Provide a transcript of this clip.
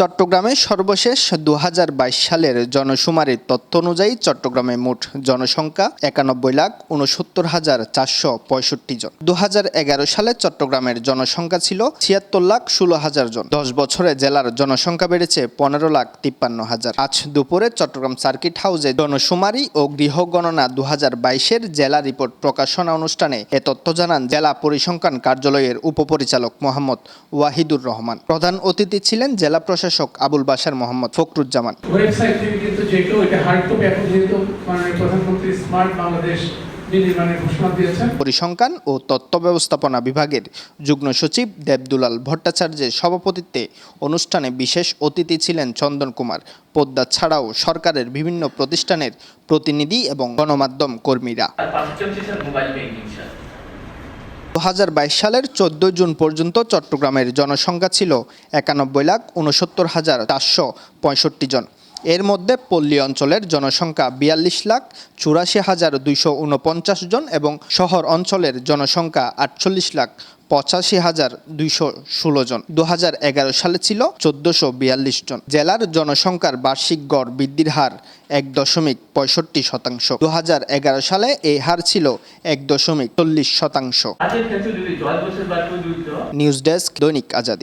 চট্টগ্রামে সর্বশেষ ২০২২ সালের জনশুমারির তথ্য অনুযায়ী চট্টগ্রামে মোট জনসংখ্যা ৯১,৬০,৪৬৫ জন। ২০১১ সালে চট্টগ্রামের জনসংখ্যা ছিল ৭৬,১৬,০০০ জন। ১০ বছরে জেলার জনসংখ্যা বেড়েছে ১৫,৫৩,০০০। আজ দুপুরে চট্টগ্রাম সার্কিট হাউসে জনশুমারি ও গৃহগণনা ২০২২-এর জেলা রিপোর্ট প্রকাশনা অনুষ্ঠানে এ তথ্য জানান জেলা পরিসংখ্যান কার্যালয়ের উপপরিচালক মোহাম্মদ ওয়াহিদুর রহমান। প্রধান অতিথি ছিলেন জেলা প্রশাসক আবুল বাশার মোহাম্মদ ফখরুজ্জামান। ওয়েবসাইট থেকে কিন্তু যে কেউ এটা হার্ড কপি এখন যেহেতু প্রধানমন্ত্রী স্মার্ট বাংলাদেশ ঘোষণা দিয়েছেন। পরিসংখ্যান ও তথ্য ব্যবস্থাপনা বিভাগের যুগ্ম সচিব দেবদুলাল ভট্টাচার্যের সভাপতিত্বে অনুষ্ঠানে বিশেষ অতিথি ছিলেন চন্দন কুমার পোদ্দার ছাড়াও সরকারের বিভিন্ন প্রতিষ্ঠানের প্রতিনিধি এবং গণমাধ্যম কর্মীরা। ২০২২ সালের ১৪ জুন পর্যন্ত চট্টগ্রামের জনসংখ্যা ছিল ৯১,৬০,৪৬৫ জন। এর মধ্যে পল্লী অঞ্চলের জনসংখ্যা ৪২,৮৪,২৪৯ জন এবং শহর অঞ্চলের জনসংখ্যা ৪৮,৮৫,২১৬ জন। ২০১১ সালে ছিল ১৪৪২ জন। জেলার জনসংখ্যার বার্ষিক গড় বৃদ্ধির হার ১.৬৫%। ২০১১ সালে এই হার ছিল ১.৪০%। নিউজ ডেস্ক, দৈনিক আজাদী।